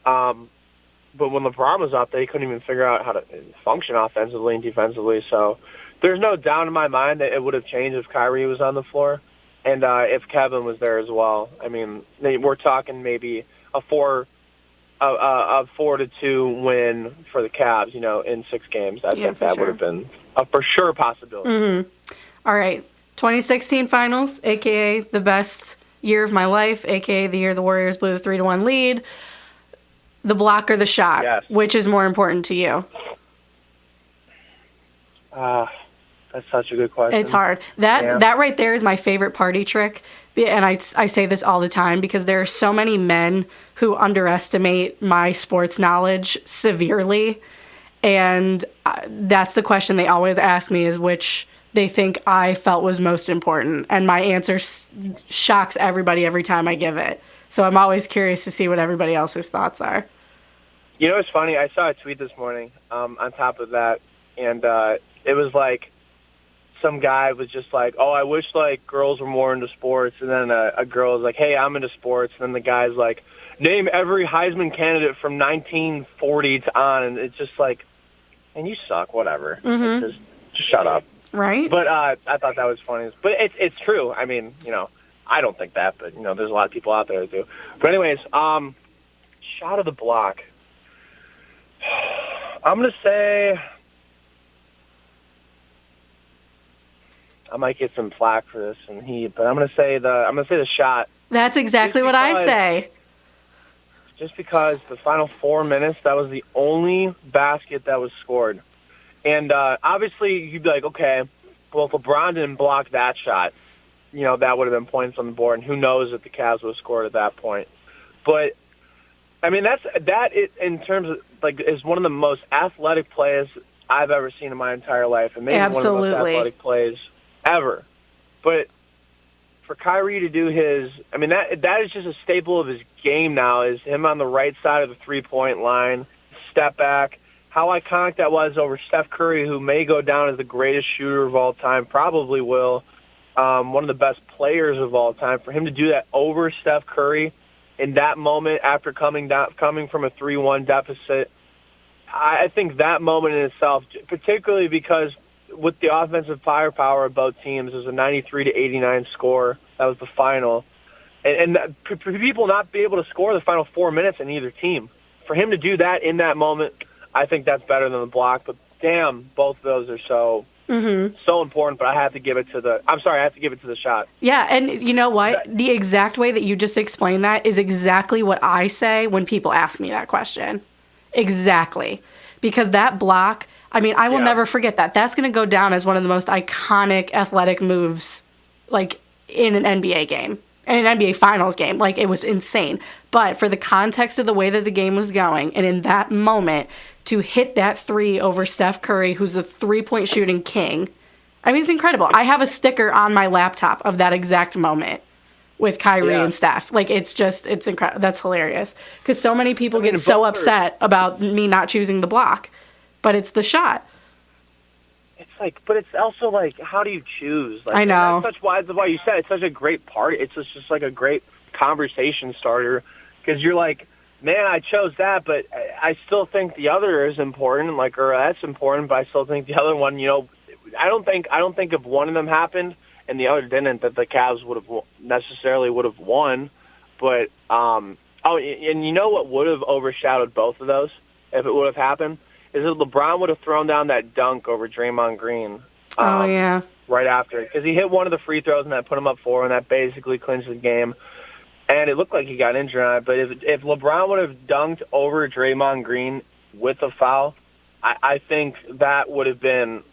But when LeBron was up, they couldn't even figure out how to function offensively and defensively. So there's no doubt in my mind that it would have changed if Kyrie was on the floor and if Kevin was there as well. I mean, we're talking maybe a 4-2 win for the Cavs, in 6 games. I think that would have been a for sure possibility. Mm-hmm. All right. 2016 finals, a.k.a. the best year of my life, a.k.a. the year the Warriors blew the 3-1 lead. The block or the shot? Yes. Which is more important to you? That's such a good question. It's hard. That right there is my favorite party trick. And I say this all the time because there are so many men who underestimate my sports knowledge severely. And that's the question they always ask me is which they think I felt was most important. And my answer shocks everybody every time I give it. So I'm always curious to see what everybody else's thoughts are. It's funny. I saw a tweet this morning on top of that, and it was like some guy was just like, oh, I wish like girls were more into sports. And then a girl was like, hey, I'm into sports. And then the guy's like, name every Heisman candidate from 1940 to on. And it's just like, and you suck, whatever. Mm-hmm. Just shut up. Right. But I thought that was funny. But it's true. I mean, I don't think that, but, there's a lot of people out there that do. But anyways, shot of the block. I'm going to say I might get some flack for this but I'm going to say the shot. That's exactly what I say. Just because the final 4 minutes, that was the only basket that was scored. And obviously you'd be like, okay, well, if LeBron didn't block that shot, that would have been points on the board, and who knows if the Cavs would have scored at that point. But I mean, that is, in terms of like, is one of the most athletic plays I've ever seen in my entire life, and maybe one of the most athletic plays ever. But for Kyrie to do his, I mean, that is just a staple of his game now, is him on the right side of the three-point line, step back. How iconic that was over Steph Curry, who may go down as the greatest shooter of all time, probably will, one of the best players of all time. For him to do that over Steph Curry in that moment after coming from a 3-1 deficit, I think that moment in itself, particularly because with the offensive firepower of both teams, it was a 93-89 score. That was the final. And for people not be able to score the final 4 minutes in either team, for him to do that in that moment, I think that's better than the block. But damn, both of those are so important. But I have to give it to the shot. Yeah, and you know what? The exact way that you just explained that is exactly what I say when people ask me that question. Exactly. Because that block, I mean, I will never forget that. That's going to go down as one of the most iconic athletic moves, like, in an NBA game. And an NBA Finals game. Like, it was insane. But for the context of the way that the game was going, and in that moment, to hit that three over Steph Curry, who's a three-point shooting king, I mean, it's incredible. I have a sticker on my laptop of that exact moment with Kyrie and Steph. Like, it's incredible. That's hilarious. Because so many people get so upset about me not choosing the block. But it's the shot. It's like, but it's also like, how do you choose? Like, I know. That's why you said it's such a great part. It's just like a great conversation starter, because you're like, man, I chose that, but I still think the other is important. Like, or that's important, but I still think the other one. You know, I don't think if one of them happened and the other didn't, that the Cavs would have necessarily won. But and you know what would have overshadowed both of those if it would have happened? Is that LeBron would have thrown down that dunk over Draymond Green. Right after. Because he hit one of the free throws and that put him up 4, and that basically clinched the game. And it looked like he got injured on it. But if LeBron would have dunked over Draymond Green with a foul, I think that would have been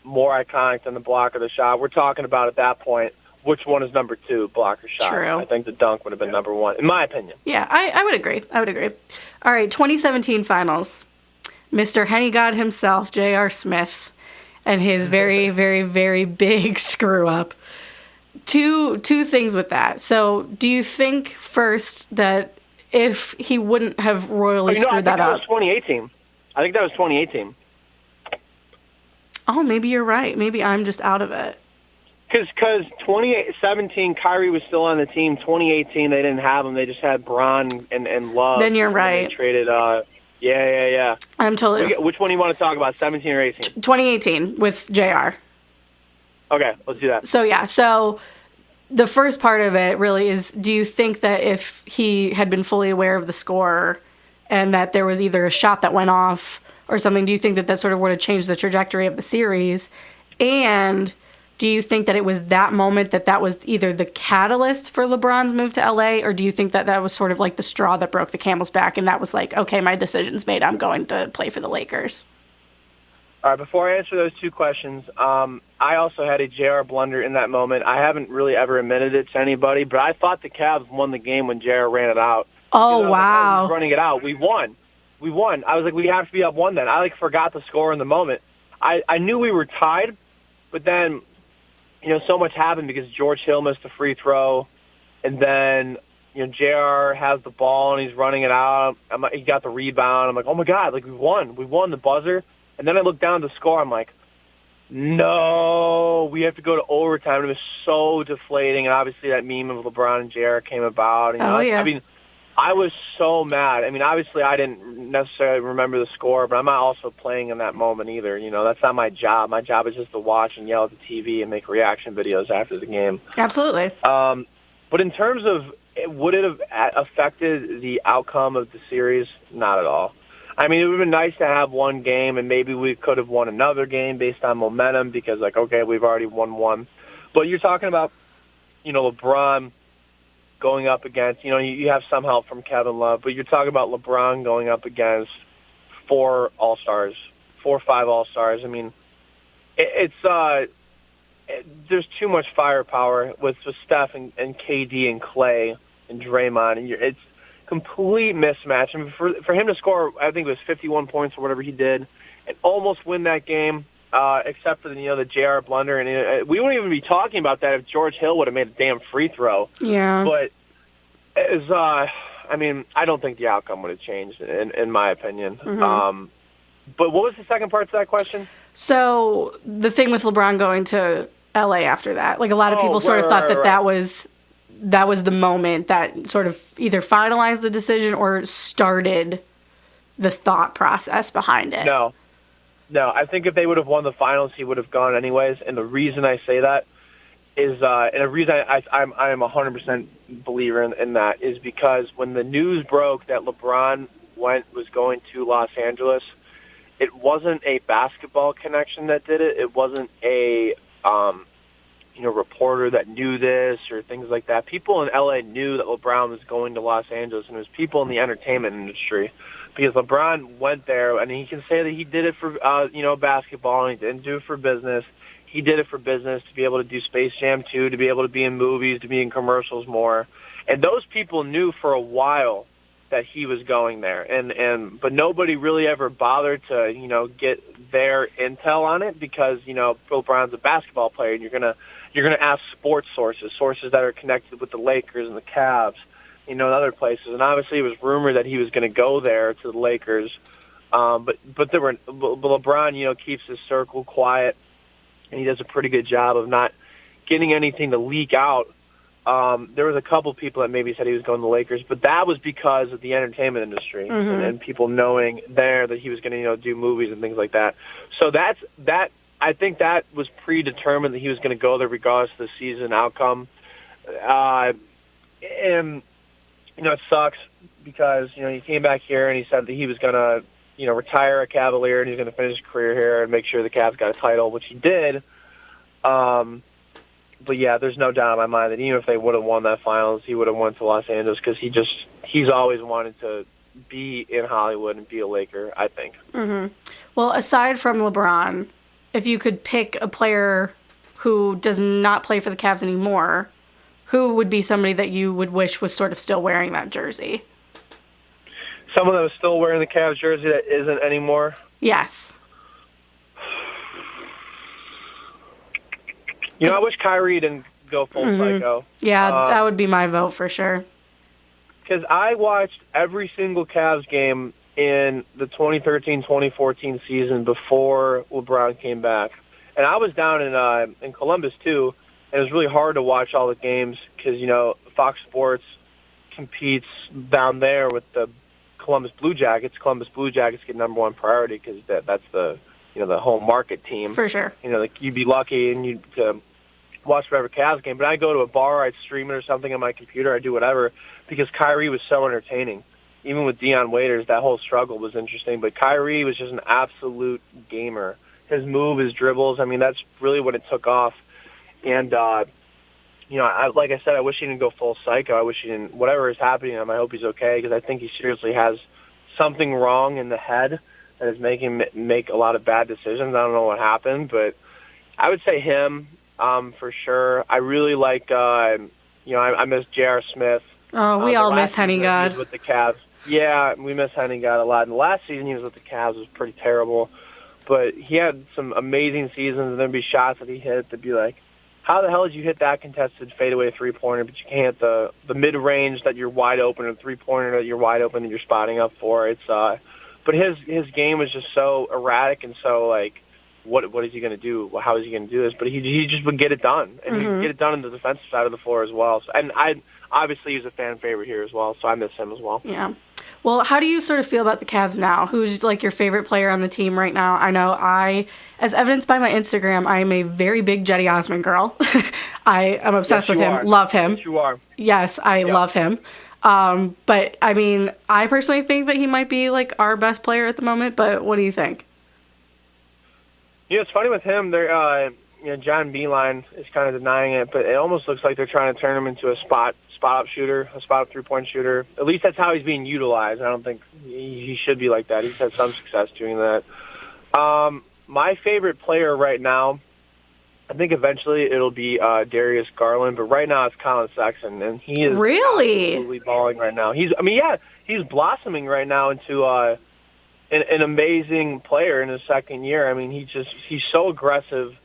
more iconic than the block or the shot. We're talking about at that point, which one is number 2, block or shot? True. I think the dunk would have been number 1, in my opinion. Yeah, I would agree. All right, 2017 Finals. Mr. Henny God himself, J.R. Smith, and his very, very, very big screw-up. Two things with that. So do you think, first, that if he wouldn't have royally screwed that up... I think that was 2018. Oh, maybe you're right. Maybe I'm just out of it. Because 2017, Kyrie was still on the team. 2018, they didn't have him. They just had Bron and Love. Then you're right. They traded... Yeah. I'm totally... Which one do you want to talk about, 17 or 18? 2018 with JR. Okay, let's do that. So the first part of it really is, do you think that if he had been fully aware of the score and that there was either a shot that went off or something, do you think that sort of would have changed the trajectory of the series? And do you think that it was that moment that was either the catalyst for LeBron's move to LA, or do you think that was sort of like the straw that broke the camel's back and that was like, okay, my decision's made, I'm going to play for the Lakers? All right, before I answer those two questions, I also had a JR blunder in that moment. I haven't really ever admitted it to anybody, but I thought the Cavs won the game when JR ran it out. Oh, wow. He was running it out. We won. I was like, we have to be up 1 then. I forgot the score in the moment. I knew we were tied, but then... so much happened because George Hill missed a free throw, and then, JR has the ball, and he's running it out. He got the rebound. I'm like, oh, my God, like, we won. We won the buzzer. And then I look down at the score. I'm like, no, we have to go to overtime. It was so deflating, and obviously that meme of LeBron and JR came about. And, yeah. I mean, I was so mad. I mean, obviously I didn't necessarily remember the score, but I'm not also playing in that moment either. That's not my job. My job is just to watch and yell at the TV and make reaction videos after the game. Absolutely. But in terms of would it have affected the outcome of the series? Not at all. I mean, it would have been nice to have one game, and maybe we could have won another game based on momentum because, like, okay, we've already won one. But you're talking about, LeBron going up against, you have some help from Kevin Love, but you're talking about LeBron going up against 4 All-Stars, 4 or 5 All-Stars. I mean, there's too much firepower with Steph and KD and Clay and Draymond, and it's complete mismatch. I mean, for him to score, I think it was 51 points or whatever he did, and almost win that game, except for the JR blunder, and we wouldn't even be talking about that if George Hill would have made a damn free throw. Yeah. But I don't think the outcome would have changed in my opinion. Mm-hmm. But what was the second part to that question? So the thing with LeBron going to LA after that, like a lot of people sort of thought that was the moment that sort of either finalized the decision or started the thought process behind it. No, I think if they would have won the finals, he would have gone anyways. And the reason I say that is, and the reason I'm 100% believer in that is because when the news broke that LeBron was going to Los Angeles, it wasn't a basketball connection that did it. It wasn't a reporter that knew this or things like that. People in LA knew that LeBron was going to Los Angeles, and it was people in the entertainment industry. Because LeBron went there, and he can say that he did it for basketball, and he didn't do it for business. He did it for business to be able to do Space Jam 2, to be able to be in movies, to be in commercials more. And those people knew for a while that he was going there, but nobody really ever bothered to get their intel on it because LeBron's a basketball player, and you're gonna ask sports sources that are connected with the Lakers and the Cavs, and other places. And obviously, it was rumored that he was going to go there to the Lakers, but LeBron keeps his circle quiet, and he does a pretty good job of not getting anything to leak out. There was a couple people that maybe said he was going to the Lakers, but that was because of the entertainment industry and people knowing there that he was going to do movies and things like that. So that. I think that was predetermined that he was going to go there regardless of the season outcome. And it sucks because he came back here and he said that he was going to retire a Cavalier and he's going to finish his career here and make sure the Cavs got a title, which he did. But yeah, there's no doubt in my mind that even if they would have won that finals, he would have went to Los Angeles because he's always wanted to be in Hollywood and be a Laker, I think. Mm-hmm. Well, aside from LeBron, if you could pick a player who does not play for the Cavs anymore, who would be somebody that you would wish was sort of still wearing that jersey? Someone that was still wearing the Cavs jersey that isn't anymore? Yes. I wish Kyrie didn't go full psycho. Yeah, that would be my vote for sure. Because I watched every single Cavs game in the 2013-2014 season before LeBron came back. And I was down in Columbus, too, and it was really hard to watch all the games because, Fox Sports competes down there with the Columbus Blue Jackets. Columbus Blue Jackets get number one priority because that's the home market team. For sure. You'd be lucky and you'd watch whatever Cavs game. But I'd go to a bar, I'd stream it or something on my computer, I'd do whatever because Kyrie was so entertaining. Even with Deion Waiters, that whole struggle was interesting. But Kyrie was just an absolute gamer. His move, his dribbles, that's really what it took off. And, like I said, I wish he didn't go full psycho. I wish he didn't, whatever is happening to him, I hope he's okay because I think he seriously has something wrong in the head that is making him make a lot of bad decisions. I don't know what happened, but I would say him for sure. I really like, I miss J.R. Smith. Oh, we all miss Hennigan. With the Cavs. Yeah, we miss Hennigan a lot. And the last season he was with the Cavs was pretty terrible. But he had some amazing seasons, and there'd be shots that he hit that'd be like, how the hell did you hit that contested fadeaway three-pointer, but you can't the mid-range that you're wide open or three-pointer that you're wide open that you're spotting up for? But his game was just so erratic and so, what is he going to do? How is he going to do this? But he just would get it done, and he'd get it done on the defensive side of the floor as well. So, and obviously he's a fan favorite here as well, so I miss him as well. Yeah. Well, how do you sort of feel about the Cavs now? Who's your favorite player on the team right now? I know as evidenced by my Instagram, I am a very big Jetty Osman girl. I am obsessed with him. Love him. Yes, you are. Yes, I love him. But I personally think that he might be our best player at the moment. But what do you think? It's funny with him. They're John Beeline is kind of denying it, but it almost looks like they're trying to turn him into a spot-up shooter, a spot-up three-point shooter. At least that's how he's being utilized. I don't think he should be like that. He's had some success doing that. My favorite player right now, I think eventually it'll be Darius Garland, but right now it's Colin Sexton, and he is really absolutely balling right now. He's blossoming right now into an amazing player in his second year. I mean, he's so aggressive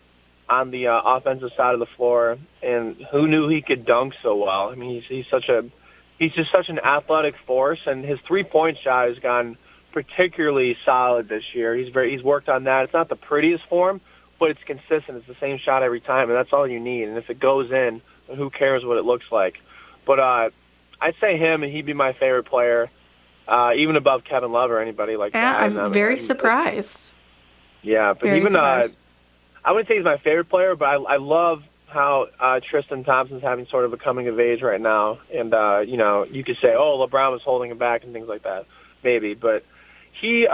on the offensive side of the floor, and who knew he could dunk so well? I mean, he's just such an athletic force, and his 3-point shot has gone particularly solid this year. He's worked on that. It's not the prettiest form, but it's consistent. It's the same shot every time, and that's all you need. And if it goes in, who cares what it looks like? But I'd say him, and he'd be my favorite player, even above Kevin Love or anybody like that. I'm very surprised. Yeah, but very even surprised. I wouldn't say he's my favorite player, but I love how Tristan Thompson's having sort of a coming of age right now. And, you could say, oh, LeBron was holding him back and things like that, maybe. But he's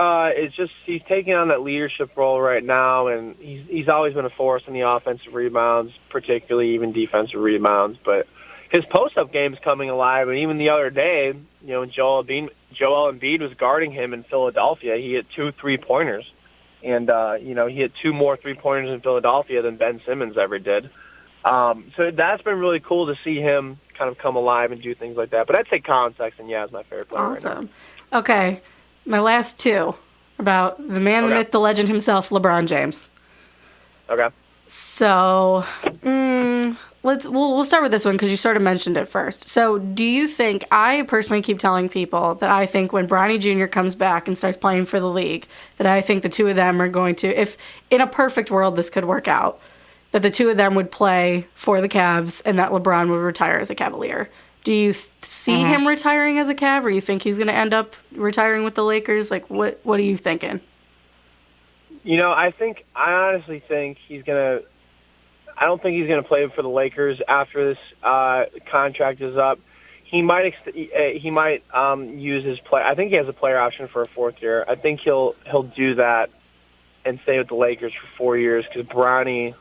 taking on that leadership role right now, and he's always been a force in the offensive rebounds, particularly even defensive rebounds. But his post-up game's coming alive, and even the other day, when Joel Embiid was guarding him in Philadelphia, he hit 2 3-pointers. And, he had 2 more 3-pointers in Philadelphia than Ben Simmons ever did. So that's been really cool to see him kind of come alive and do things like that. But I'd say Colin Sexton, is my favorite player right now. Awesome. Okay, my last 2 about the man, the myth, the legend himself, LeBron James. Okay. So, we'll start with this one because you sort of mentioned it first. So, do you think, I personally keep telling people that I think when Bronny Jr. comes back and starts playing for the league, that I think the two of them are going to, if in a perfect world this could work out, that the two of them would play for the Cavs and that LeBron would retire as a Cavalier. Do you see him retiring as a Cav, or you think he's going to end up retiring with the Lakers? Like, what are you thinking? I honestly think I don't think he's gonna play for the Lakers after this contract is up. He might use his play. I think he has a player option for a 4th year. I think he'll do that and stay with the Lakers for 4 years because Bronny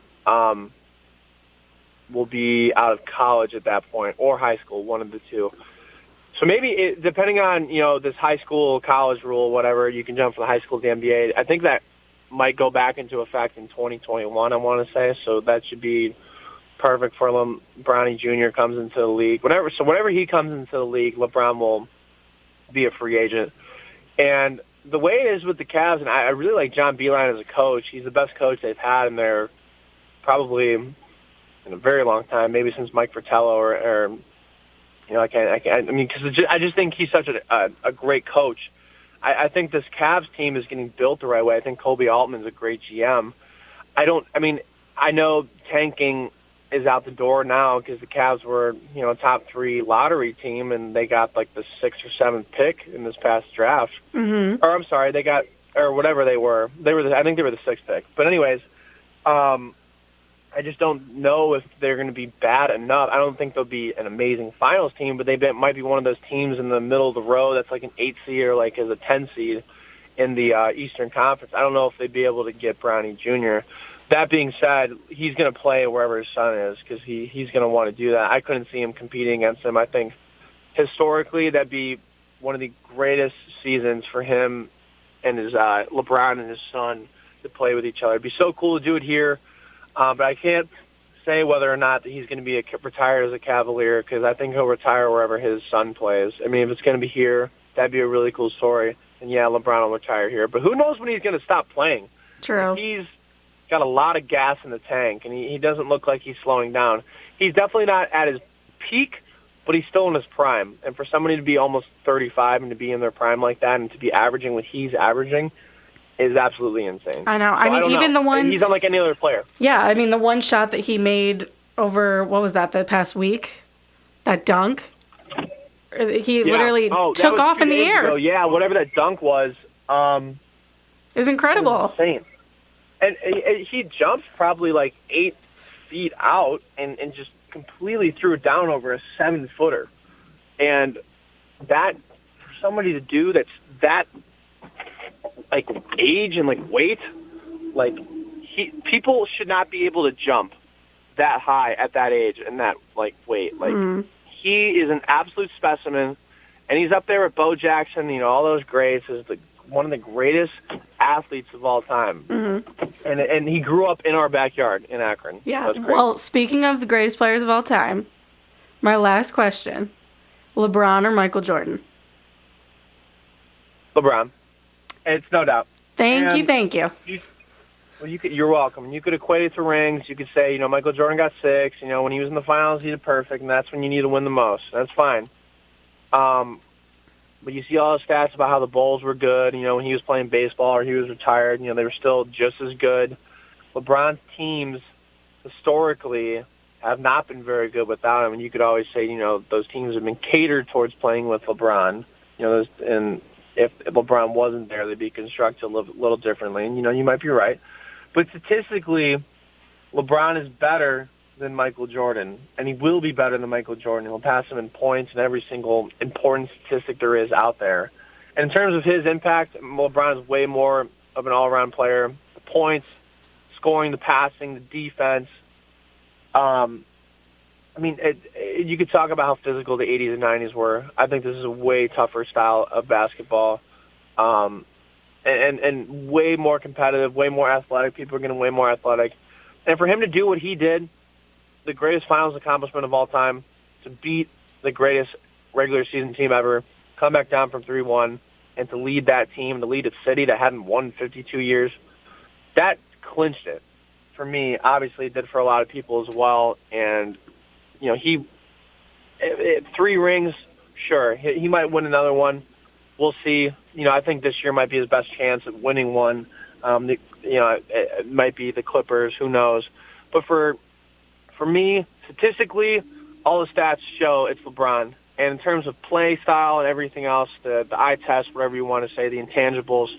will be out of college at that point or high school, one of the two. So maybe depending on this high school college rule, whatever, you can jump from the high school to the NBA. I think that might go back into effect in 2021, I want to say. So that should be perfect for him. Bronny Jr. comes into the league. Whenever he comes into the league, LeBron will be a free agent. And the way it is with the Cavs, and I really like John Beilein as a coach. He's the best coach they've had in their probably in a very long time, maybe since Mike Fratello or because I just think he's such a great coach. I think this Cavs team is getting built the right way. I think Kobe Altman's a great GM. I know tanking is out the door now because the Cavs were, a top 3 lottery team, and they got like the 6th or 7th pick in this past draft. Mm-hmm. Or I'm sorry, they got, or whatever they were. I think they were the 6th pick. But anyways, I just don't know if they're going to be bad enough. I don't think they'll be an amazing finals team, but they might be one of those teams in the middle of the road that's like an 8 seed or like as a 10 seed in the Eastern Conference. I don't know if they'd be able to get Bronny Jr. That being said, he's going to play wherever his son is because he's going to want to do that. I couldn't see him competing against him. I think historically that'd be one of the greatest seasons for him and his LeBron and his son to play with each other. It'd be so cool to do it here. But I can't say whether or not that he's going to be retired as a Cavalier because I think he'll retire wherever his son plays. I mean, if it's going to be here, that'd be a really cool story. And, yeah, LeBron will retire here. But who knows when he's going to stop playing? True. He's got a lot of gas in the tank, and he doesn't look like he's slowing down. He's definitely not at his peak, but he's still in his prime. And for somebody to be almost 35 and to be in their prime like that and to be averaging what he's averaging is absolutely insane. I know. So I don't even know. The one... He's unlike any other player. Yeah, the one shot that he made over, what was that, the past week? That dunk? He literally took off in the air. Ago. Yeah, whatever that dunk was. It was incredible. It was insane. And he jumped probably like 8 feet out and just completely threw it down over a 7-footer. And that, for somebody to do that's that, like, age and, like, weight, like, people should not be able to jump that high at that age and that, like, weight. Like, he is an absolute specimen, and he's up there with Bo Jackson, all those greats, is one of the greatest athletes of all time. Mm-hmm. And he grew up in our backyard in Akron. Yeah. Well, speaking of the greatest players of all time, my last question, LeBron or Michael Jordan? LeBron. It's no doubt. Thank you, And thank you. well, you're welcome. You could equate it to rings. You could say, Michael Jordan got 6. When he was in the finals, he did perfect, and that's when you need to win the most. That's fine. But you see all the stats about how the Bulls were good. When he was playing baseball or he was retired, they were still just as good. LeBron's teams historically have not been very good without him, and you could always say, those teams have been catered towards playing with LeBron. And if LeBron wasn't there, they'd be constructed a little differently. And you might be right, but statistically, LeBron is better than Michael Jordan, and he will be better than Michael Jordan. He'll pass him in points and every single important statistic there is out there. And in terms of his impact, LeBron is way more of an all-around player. The points, scoring, the passing, the defense. You could talk about how physical the 80s and 90s were. I think this is a way tougher style of basketball, and way more competitive, way more athletic. People are getting way more athletic. And for him to do what he did, the greatest finals accomplishment of all time, to beat the greatest regular season team ever, come back down from 3-1, and to lead that team, to lead a city that hadn't won 52 years, that clinched it. For me, obviously it did for a lot of people as well. And, 3 rings, sure. He might win another one. We'll see. I think this year might be his best chance at winning one. It might be the Clippers. Who knows? But for me, statistically, all the stats show it's LeBron. And in terms of play style and everything else, the eye test, whatever you want to say, the intangibles,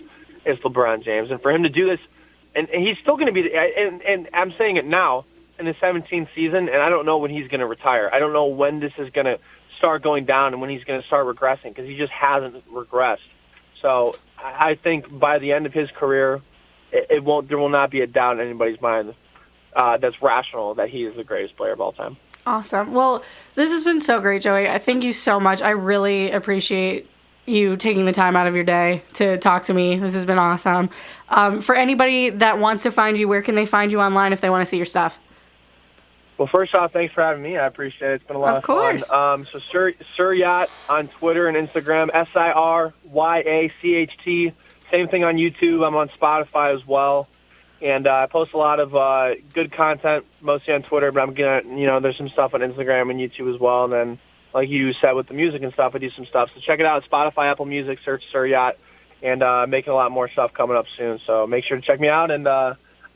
it's LeBron James. And for him to do this, and he's still going to be, and I'm saying it now, in the 17th season, and I don't know when he's going to retire. I don't know when this is going to start going down and when he's going to start regressing, because he just hasn't regressed. So I think by the end of his career, there will not be a doubt in anybody's mind that's rational that he is the greatest player of all time. Awesome. Well, this has been so great, Joey. I thank you so much. I really appreciate you taking the time out of your day to talk to me. This has been awesome. For anybody that wants to find you, where can they find you online if they want to see your stuff? Well, first off, thanks for having me. I appreciate it. It's been a lot of fun. So SirYacht on Twitter and Instagram, SirYacht. Same thing on YouTube. I'm on Spotify as well. And I post a lot of good content, mostly on Twitter, but I'm gonna, there's some stuff on Instagram and YouTube as well. And then, like you said, with the music and stuff, I do some stuff. So check it out. Spotify, Apple Music, search SirYacht, and making a lot more stuff coming up soon. So make sure to check me out, and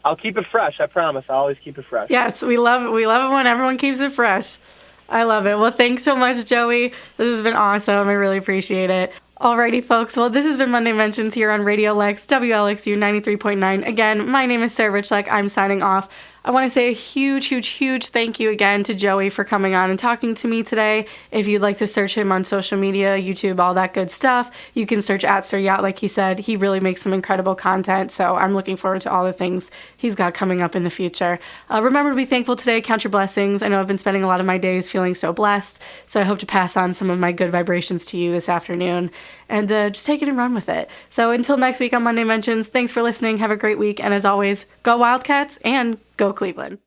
I'll keep it fresh. I promise. I'll always keep it fresh. Yes, we love it. We love it when everyone keeps it fresh. I love it. Well, thanks so much, Joey. This has been awesome. I really appreciate it. Alrighty, folks. Well, this has been Monday Mentions here on Radio Lex, WLXU 93.9. Again, my name is Sarah Richlak. I'm signing off. I want to say a huge, huge, huge thank you again to Joey for coming on and talking to me today. If you'd like to search him on social media, YouTube, all that good stuff, you can search at SirYacht, like he said. He really makes some incredible content, so I'm looking forward to all the things he's got coming up in the future. Remember to be thankful today, count your blessings. I know I've been spending a lot of my days feeling so blessed, so I hope to pass on some of my good vibrations to you this afternoon. And just take it and run with it. So until next week on Monday Mentions, thanks for listening. Have a great week. And as always, go Wildcats and go Cleveland.